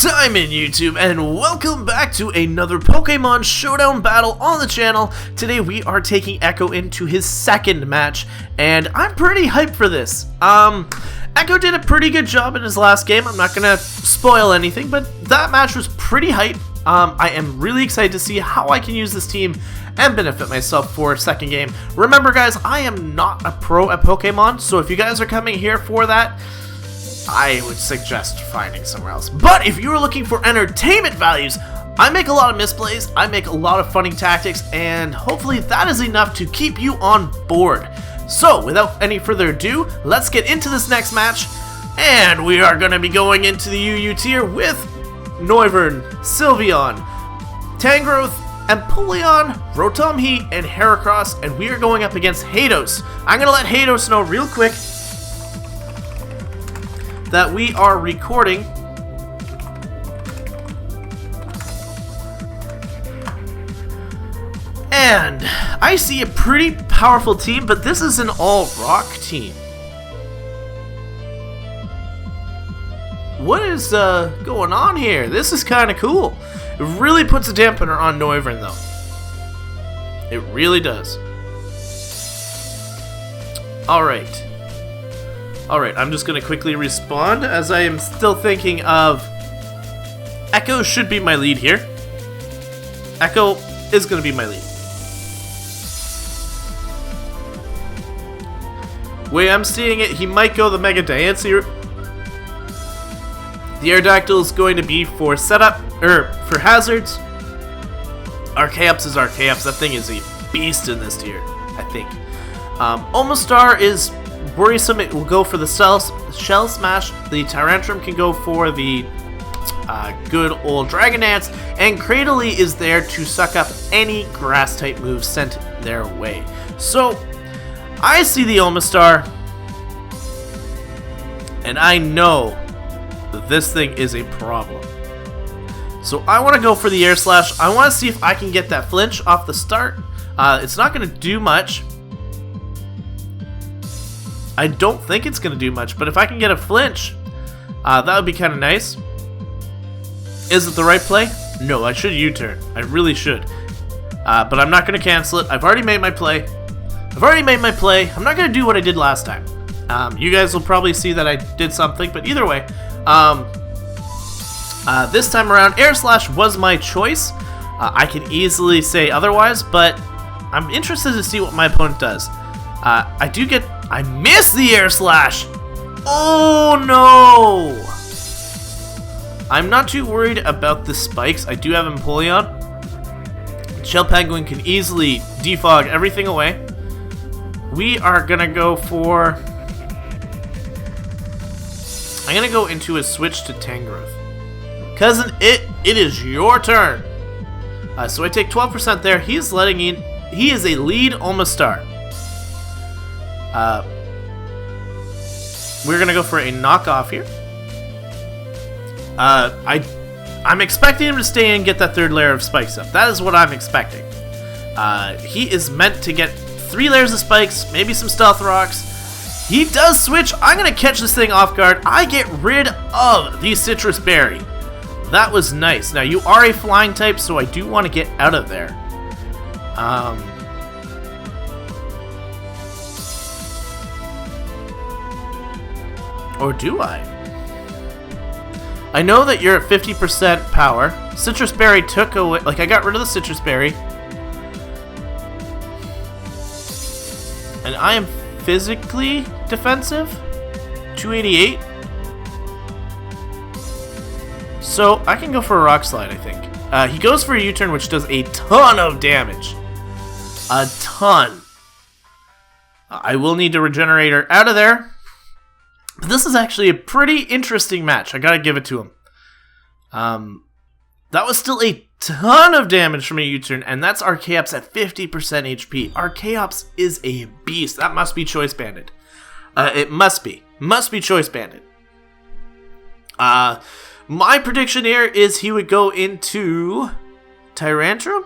Simon YouTube, and welcome back to another Pokemon Showdown battle on the channel. Today we are taking Echo into his second match, and I'm pretty hyped for this. Echo did a pretty good job in his last game. I'm not gonna spoil anything, but that match was pretty hype. I am really excited to see how I can use this team and benefit myself for a second game. Remember guys, I am not a pro at Pokemon, so if you guys are coming here for that, I would suggest finding somewhere else. But if you're looking for entertainment values, I make a lot of misplays, I make a lot of funny tactics, and hopefully that is enough to keep you on board. So without any further ado, let's get into this next match, and we are going to be going into the UU tier with Noivern, Sylveon, Tangrowth, Empoleon, Rotom Heat, and Heracross, and we are going up against Haydos. I'm going to let Haydos know real quick that we are recording. And I see a pretty powerful team, but this is an all-rock team. What is going on here? This is kind of cool. It really puts a dampener on Noivern, though. It really does. Alright. Alright, I'm just going to quickly respond as I am still thinking of... Echo should be my lead here. Echo is going to be my lead. Way I'm seeing it, he might go the Mega Diancie route. The Aerodactyl is going to be for setup, for hazards. Archaeops is Archaeops. That thing is a beast in this tier, I think. Omastar is worrisome. It will go for the Shell Smash. The Tyrantrum can go for the good old Dragon Dance. And Cradily is there to suck up any Grass-type moves sent their way. So, I see the Omastar, and I know that this thing is a problem. So I want to go for the Air Slash. I want to see if I can get that flinch off the start. It's not going to do much. I don't think it's going to do much, but if I can get a flinch, that would be kind of nice. Is it the right play? No, I should U-turn. I really should. But I'm not going to cancel it. I've already made my play. I'm not going to do what I did last time. You guys will probably see that I did something, but either way, this time around, Air Slash was my choice. I can easily say otherwise, but I'm interested to see what my opponent does. I miss the Air Slash! Oh no! I'm not too worried about the spikes. I do have Empoleon. Shell Penguin can easily defog everything away. We are gonna go for... I'm gonna go into a switch to Tangrowth. Cousin, it is your turn. So I take 12% there. He's letting in. He is a lead Omastar. We're gonna go for a knockoff here. I'm expecting him to stay in and get that third layer of spikes up. That is what I'm expecting. He is meant to get 3 layers of spikes, maybe some stealth rocks. He does switch. I'm gonna catch this thing off guard. I get rid of the citrus berry. That was nice. Now you are a flying type, so I do want to get out of there. Or do I? I know that you're at 50% power. Citrus berry took away, like I got rid of the citrus berry. And I am physically defensive. 288. So I can go for a Rock Slide, I think. He goes for a U-turn, which does a ton of damage. A ton. I will need to Regenerator out of there. But this is actually a pretty interesting match. I gotta give it to him. That was still a ton of damage from a U-turn, and that's Archaeops at 50% HP. Archaeops is a beast. That must be Choice Banded. It must be. Must be Choice Banded. My prediction here is he would go into Tyrantrum.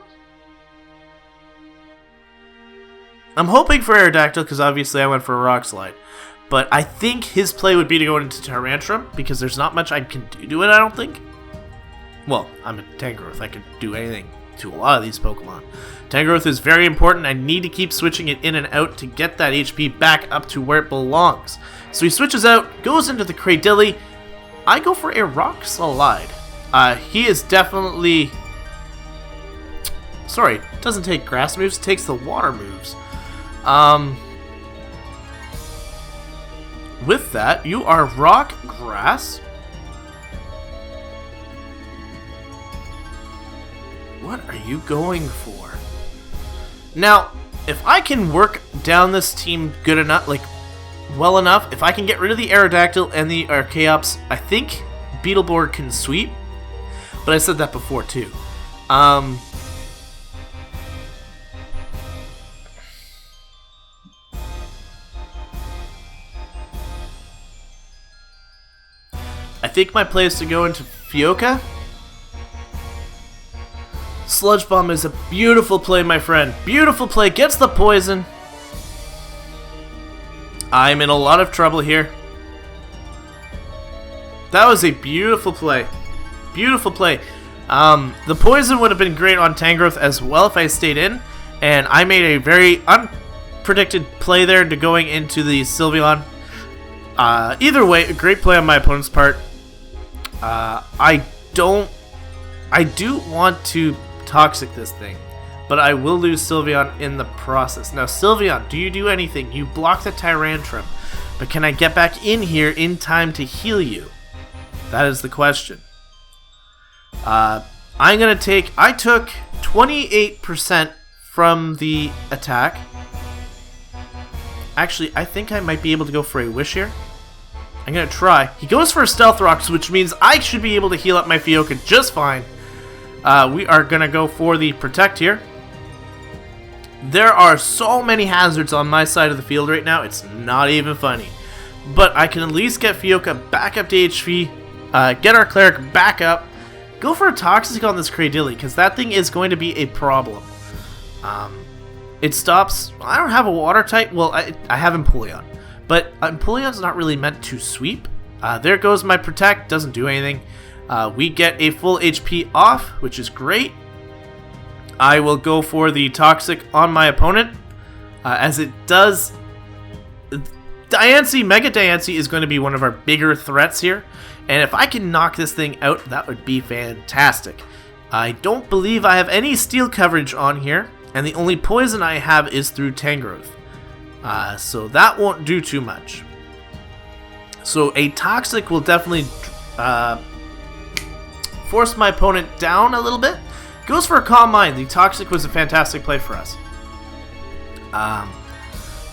I'm hoping for Aerodactyl because obviously I went for a Rock Slide. But I think his play would be to go into Tyrantrum because there's not much I can do to it, I don't think. Well, I'm a Tangrowth. I can do anything to a lot of these Pokemon. Tangrowth is very important. I need to keep switching it in and out to get that HP back up to where it belongs. So he switches out, goes into the Cradilly. I go for a Rock Slide. He is definitely... Sorry, doesn't take grass moves, takes the water moves. With that, you are Rock Grass. What are you going for? Now, if I can work down this team good enough, like, well enough, if I can get rid of the Aerodactyl and the Archaeops, I think Beetleborg can sweep. But I said that before, too. I think my play is to go into Fioka. Sludge Bomb is a beautiful play, my friend. Beautiful play. Gets the poison. I'm in a lot of trouble here. That was a beautiful play. Beautiful play. The poison would have been great on Tangrowth as well if I stayed in. And I made a very unpredicted play there to going into the Sylveon. Either way, a great play on my opponent's part. I do want to Toxic this thing, but I will lose Sylveon in the process. Now, Sylveon, do you do anything? You block the Tyrantrum, but can I get back in here in time to heal you? That is the question. I took 28% from the attack. Actually, I think I might be able to go for a Wish here. I'm gonna try. He goes for a Stealth Rocks, which means I should be able to heal up my Fioka just fine. We are gonna go for the Protect here. There are so many hazards on my side of the field right now, it's not even funny. But I can at least get Fioka back up to HP, get our Cleric back up, go for a Toxic on this Cradilly, because that thing is going to be a problem. It stops... I don't have a Water type. Well, I have Empoleon. But Empoleon's not really meant to sweep. There goes my Protect, doesn't do anything. We get a full HP off, which is great. I will go for the Toxic on my opponent, as it does... Diancie, Mega Diancie is going to be one of our bigger threats here, and if I can knock this thing out, that would be fantastic. I don't believe I have any steel coverage on here, and the only poison I have is through Tangrowth. So that won't do too much. So a Toxic will definitely... force my opponent down a little bit. Goes for a Calm Mind. The Toxic was a fantastic play for us.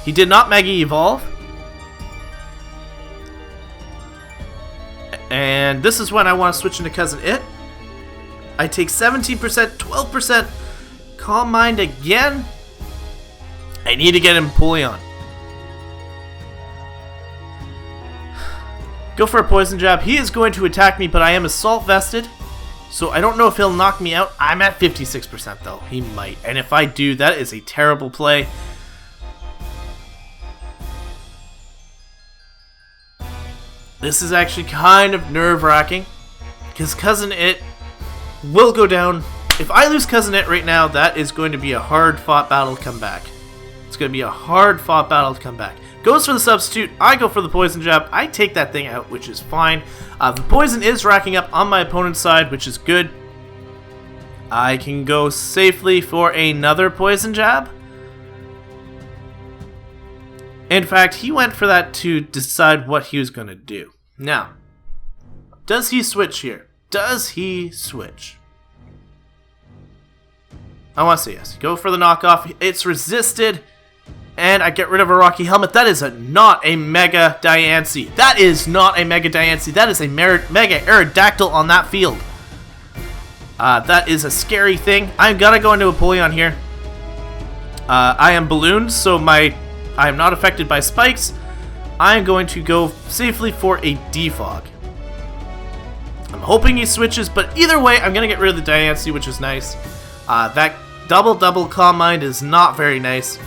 He did not Mega Evolve. And this is when I want to switch into Cousin It. I take 17%, 12%. Calm Mind again. I need to get Empoleon. Go for a Poison Jab. He is going to attack me, but I am Assault Vested. So I don't know if he'll knock me out. I'm at 56% though. He might. And if I do, that is a terrible play. This is actually kind of nerve-wracking, because Cousin It will go down. If I lose Cousin It right now, that is going to be a hard-fought battle to come back. It's going to be a hard-fought battle to come back. Goes for the Substitute. I go for the Poison Jab. I take that thing out, which is fine. The poison is racking up on my opponent's side, which is good. I can go safely for another Poison Jab. In fact, he went for that to decide what he was going to do. Now, does he switch here? Does he switch? I want to say yes. Go for the knockoff. It's resisted. And I get rid of a Rocky Helmet. That is not a Mega Diancie. That is not a Mega Diancie. That is a Mega Aerodactyl on that field. That is a scary thing. I'm gonna go into Empoleon here. I am ballooned, so I am not affected by spikes. I am going to go safely for a Defog. I'm hoping he switches, but either way, I'm gonna get rid of the Diancie, which is nice. That double Calm Mind is not very nice.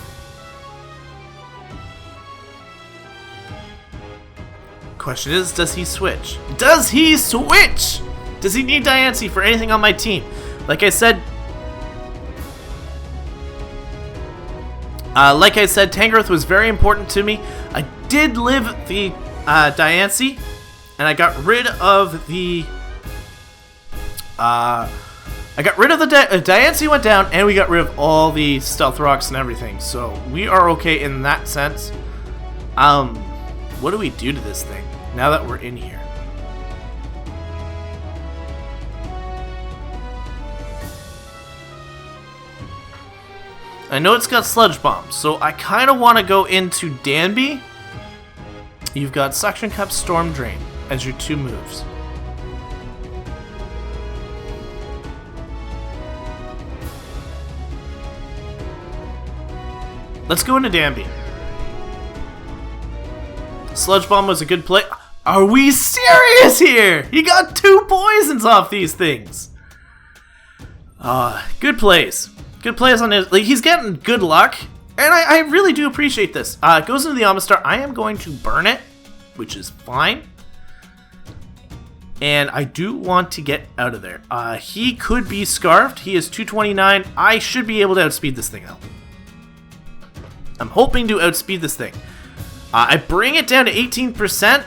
Question is, does he switch? Does he switch? Does he need Diancie for anything on my team? Like I said, Tangrowth was very important to me. I did live the Diancie, and I got rid of the Diancie went down, and we got rid of all the stealth rocks and everything. So we are okay in that sense. What do we do to this thing now that we're in here? I know it's got sludge bombs, so I kind of want to go into Danby. You've got Suction Cup, Storm Drain as your 2 moves. Let's go into Danby. Sludge Bomb was a good play. Are we serious here? He got 2 poisons off these things. Good plays. Good plays on his. Like, he's getting good luck, and I really do appreciate this. It goes into the Amistar. I am going to burn it, which is fine. And I do want to get out of there. He could be scarfed. He is 229. I should be able to outspeed this thing out. I'm hoping to outspeed this thing. I bring it down to 18%.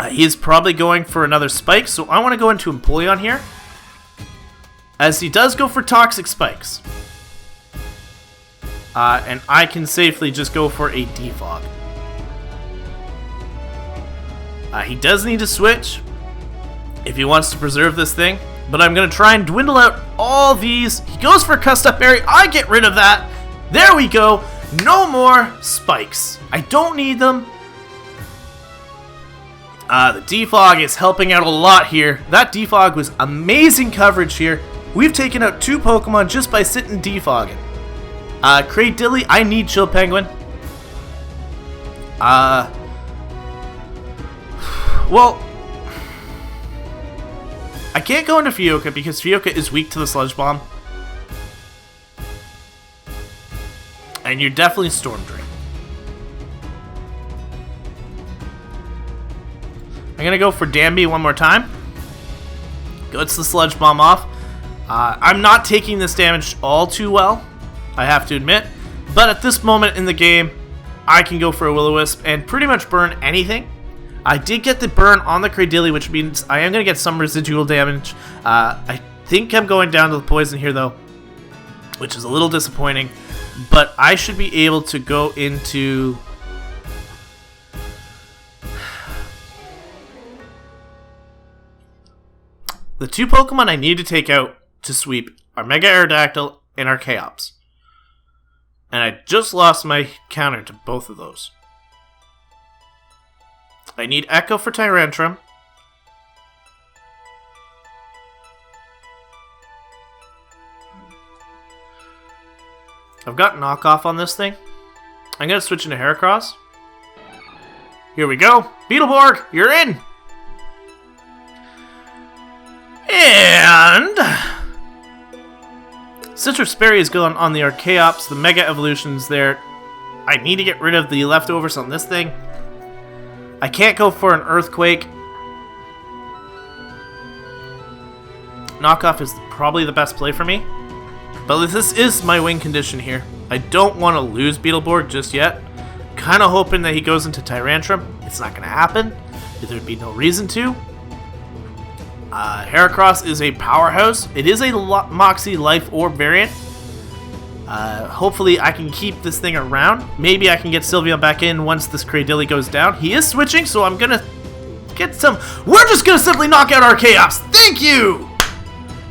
He is probably going for another spike, so I want to go into Empoleon here, as he does go for toxic spikes. And I can safely just go for a defog. He does need to switch if he wants to preserve this thing, but I'm going to try and dwindle out all these. He goes for Cussed Up Berry. I get rid of that. There we go. No more spikes. I don't need them. The defog is helping out a lot here. That defog was amazing coverage here. We've taken out 2 Pokemon just by sitting defogging. Cradilly, I need Chill Penguin. Well, I can't go into Fioka because Fioka is weak to the Sludge Bomb. And you're definitely Storm Drain. I'm going to go for Danby one more time. Gets the Sludge Bomb off. I'm not taking this damage all too well, I have to admit. But at this moment in the game, I can go for a Will-O-Wisp and pretty much burn anything. I did get the burn on the Cradilly, which means I am going to get some residual damage. I think I'm going down to the poison here, though, which is a little disappointing. But I should be able to go into... The 2 Pokemon I need to take out to sweep are Mega Aerodactyl and Archaeops. And I just lost my counter to both of those. I need Echo for Tyrantrum. I've got knockoff on this thing. I'm going to switch into Heracross. Here we go. Beetleborg, you're in! And Citrus Berry is going on the Archaeops, the Mega Evolutions there. I need to get rid of the leftovers on this thing. I can't go for an Earthquake. Knockoff is probably the best play for me. But this is my win condition here. I don't want to lose Beetleborg just yet. Kind of hoping that he goes into Tyrantrum. It's not going to happen. There'd be no reason to. Heracross is a powerhouse. It is a Moxie Life Orb variant. Hopefully I can keep this thing around. Maybe I can get Sylveon back in once this Cradilly goes down. He is switching, so I'm going to get some... We're just going to simply knock out Archaeops. Thank you!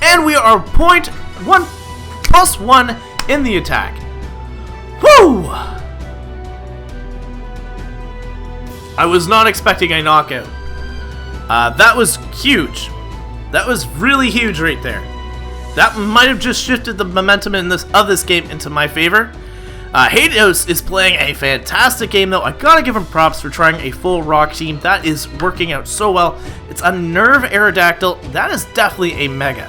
And we are 1+1 in the attack. Woo! I was not expecting a knockout. That was huge. That was really huge right there. That might have just shifted the momentum of this game into my favor. Haydos is playing a fantastic game, though. I gotta give him props for trying a full rock team. That is working out so well. It's a Nerve Aerodactyl. That is definitely a Mega.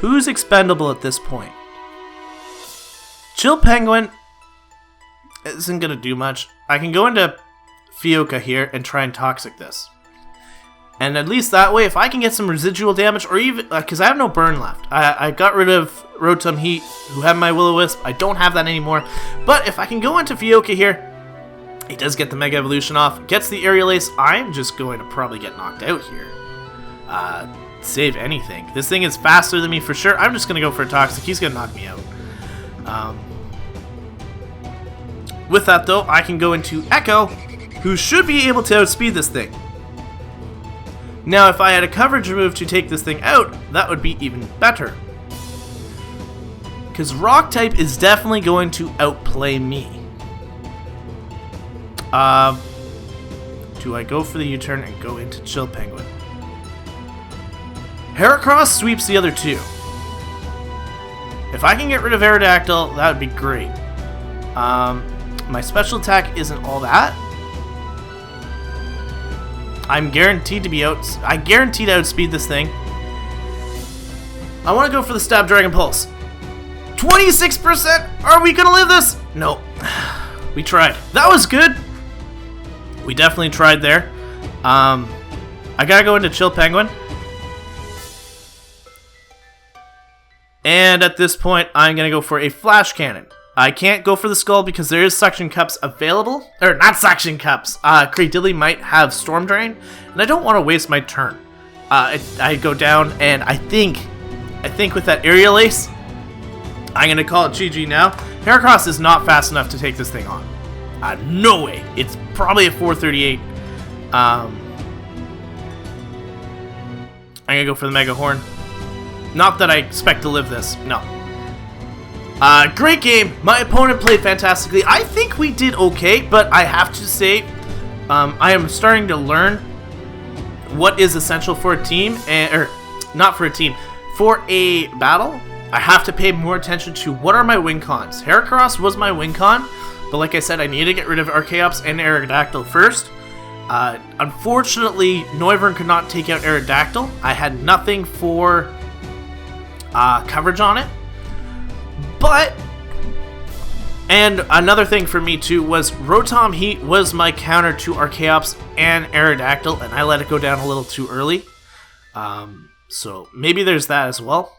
Who's expendable at this point? Chill Penguin isn't going to do much. I can go into Fioka here and try and Toxic this. And at least that way, if I can get some residual damage, or even, because I have no burn left. I got rid of Rotom Heat, who had my Will-O-Wisp. I don't have that anymore. But if I can go into Fioka here, he does get the Mega Evolution off, gets the Aerial Ace. I'm just going to probably get knocked out here. Save anything. This thing is faster than me for sure. I'm just going to go for a Toxic. He's going to knock me out. With that, though, I can go into Echo, who should be able to outspeed this thing. Now, if I had a coverage move to take this thing out, that would be even better. Because Rock type is definitely going to outplay me. Do I go for the U-turn and go into Chill Penguin? Heracross sweeps the other two. If I can get rid of Aerodactyl, that would be great. My special attack isn't all that. I'm guaranteed to be I guaranteed to outspeed this thing. I want to go for the Stab Dragon Pulse. 26%? Are we gonna live this? No. We tried. That was good. We definitely tried there. I gotta go into Chill Penguin. And at this point, I'm gonna go for a Flash Cannon. I can't go for the Skull because there is Suction Cups available. Or, not Suction Cups. Cradilly might have Storm Drain, and I don't want to waste my turn. I go down, and I think with that Aerial Ace, I'm going to call it GG now. Heracross is not fast enough to take this thing on. No way. It's probably a 438. I'm going to go for the Mega Horn. Not that I expect to live this. No. Great game. My opponent played fantastically. I think we did okay, but I have to say, I am starting to learn what is essential for a team, or not for a team, for a battle. I have to pay more attention to what are my win cons. Heracross was my win con, but like I said, I need to get rid of Archaeops and Aerodactyl first. Unfortunately, Noivern could not take out Aerodactyl. I had nothing for coverage on it. But, and another thing for me too was Rotom Heat was my counter to Archaeops and Aerodactyl, and I let it go down a little too early. So maybe there's that as well.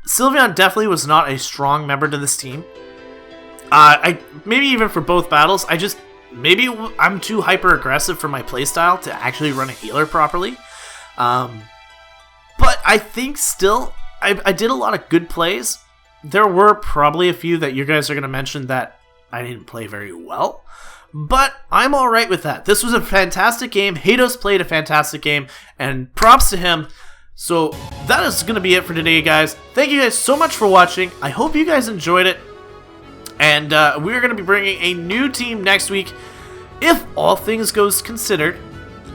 Sylveon definitely was not a strong member to this team. Maybe even for both battles, maybe I'm too hyper aggressive for my playstyle to actually run a healer properly. But I think still, I did a lot of good plays. There were probably a few that you guys are going to mention that I didn't play very well. But I'm alright with that. This was a fantastic game. Haydos played a fantastic game. And props to him. So that is going to be it for today, guys. Thank you guys so much for watching. I hope you guys enjoyed it. And we're going to be bringing a new team next week. If all things goes considered,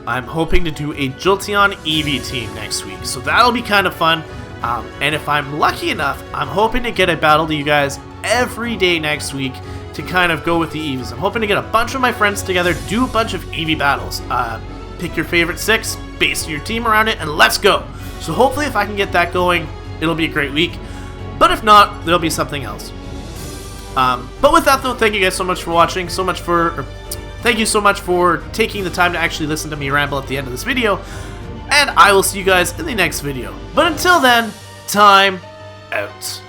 I'm hoping to do a Jolteon Eevee team next week. So that'll be kind of fun. And if I'm lucky enough, I'm hoping to get a battle to you guys every day next week to kind of go with the Eevees. I'm hoping to get a bunch of my friends together, do a bunch of Eevee battles. Pick your favorite 6, base your team around it, and let's go. So hopefully if I can get that going, it'll be a great week. But if not, there'll be something else. But with that though, thank you guys so much for watching. Thank you so much for taking the time to actually listen to me ramble at the end of this video. And I will see you guys in the next video. But until then, time out.